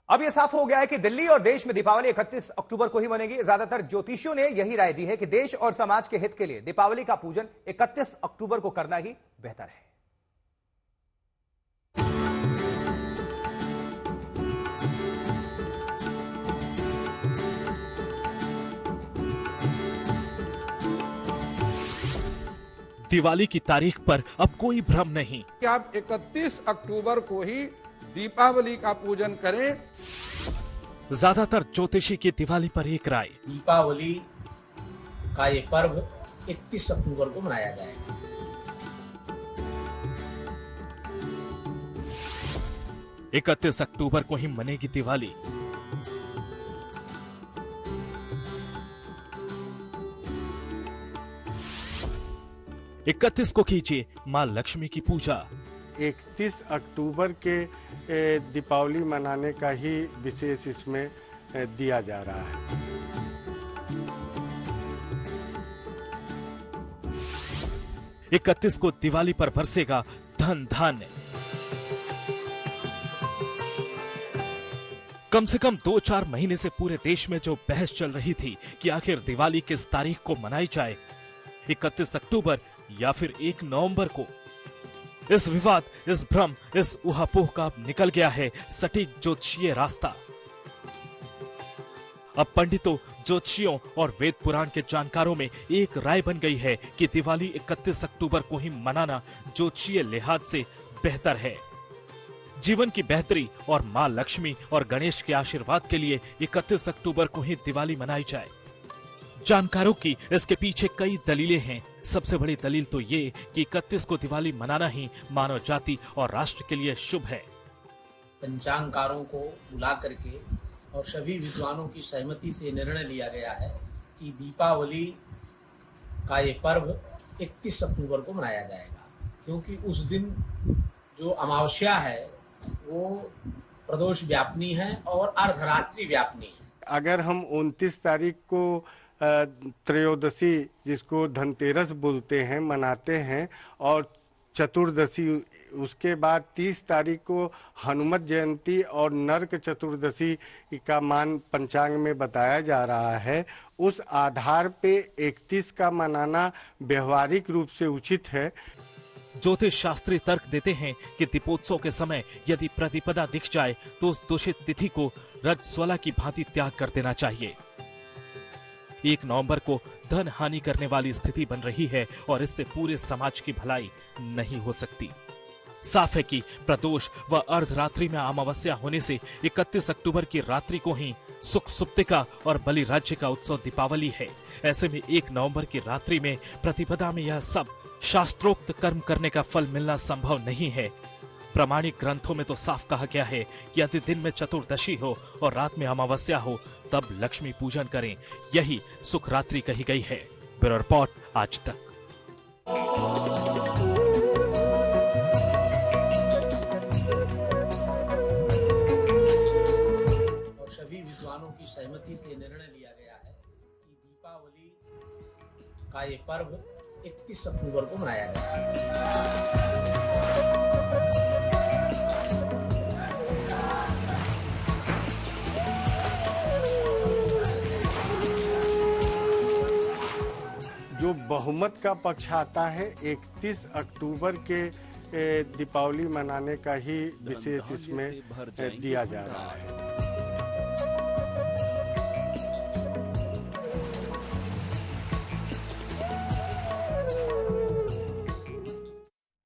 अब यह साफ हो गया है कि दिल्ली और देश में दीपावली 31 अक्टूबर को ही मनेगी। ज्यादातर ज्योतिषियों ने यही राय दी है कि देश और समाज के हित के लिए दीपावली का पूजन 31 अक्टूबर को करना ही बेहतर है। दिवाली की तारीख पर अब कोई भ्रम नहीं कि आप 31 अक्टूबर को ही दीपावली का पूजन करें। ज्यादातर ज्योतिषी की दिवाली पर एक राय, दीपावली का ये पर्व 31 अक्टूबर को मनाया जाएगा। इकतीस अक्टूबर को ही मनेगी दिवाली। इकतीस को कीजिए मां लक्ष्मी की पूजा। 31 अक्टूबर के दीपावली मनाने का ही विशेष इसमें दिया जा रहा है। इकतीस को दिवाली पर बरसेगा धन धान्य। कम से कम 2-4 महीने से पूरे देश में जो बहस चल रही थी कि आखिर दिवाली किस तारीख को मनाई जाए, 31 अक्टूबर या फिर 1 नवंबर को, इस विवाद, इस भ्रम, इस उहापोह का अब निकल गया है सटीक ज्योतिषीय रास्ता। अब पंडितों, ज्योतिषियों और वेद पुराण के जानकारों में एक राय बन गई है कि दिवाली 31 अक्टूबर को ही मनाना ज्योतिषीय लिहाज से बेहतर है। जीवन की बेहतरी और मां लक्ष्मी और गणेश के आशीर्वाद के लिए 31 अक्टूबर को ही दिवाली मनाई जाए। जानकारों की इसके पीछे कई दलीलें हैं। सबसे बड़ी दलील तो ये कि 31 को दिवाली मनाना ही मानव जाति और राष्ट्र के लिए शुभ है। पंचांगकारों को बुला करके और सभी विद्वानों की सहमति से निर्णय लिया गया है कि दीपावली का ये पर्व 31 अक्टूबर को मनाया जाएगा, क्योंकि उस दिन जो अमावस्या है वो प्रदोष व्यापनी है और अर्धरात्रि व्यापनी है। अगर हम 29 तारीख को त्रयोदशी, जिसको धनतेरस बोलते हैं, मनाते हैं, और चतुर्दशी, उसके बाद 30 तारीख को हनुमत जयंती और नरक चतुर्दशी का मान पंचांग में बताया जा रहा है, उस आधार पे 31 का मनाना व्यवहारिक रूप से उचित है। ज्योतिष शास्त्री तर्क देते हैं कि दीपोत्सव के समय यदि प्रतिपदा दिख जाए तो उस दूषित तिथि को रजस्वला की भांति त्याग कर देना चाहिए। 1 नवंबर को धन हानि करने वाली स्थिति बन रही है और इससे पूरे समाज की भलाई नहीं हो सकती। साफ है कि प्रदोष व अर्धरात्रि में अमावस्या होने से 31 अक्टूबर की रात्रि को ही सुख सुप्तिका और बलि राज्य का उत्सव दीपावली है। ऐसे में 1 नवंबर की रात्रि में प्रतिपदा में यह सब शास्त्रोक्त कर्म करने का फल मिलना संभव नहीं है। प्रामाणिक ग्रंथों में तो साफ कहा गया है कि यदि दिन में चतुर्दशी हो और रात में अमावस्या हो तब लक्ष्मी पूजन करें। यही सुख रात्रि कही गई है। ब्यूरो रिपोर्ट, आज तक। और सभी विद्वानों की सहमति से निर्णय लिया गया है कि दीपावली का ये पर्व 31 अक्टूबर को मनाया जाएगा। जो बहुमत का पक्ष आता है, 31 अक्टूबर के दीपावली मनाने का ही विशेष इसमें दिया जा रहा है।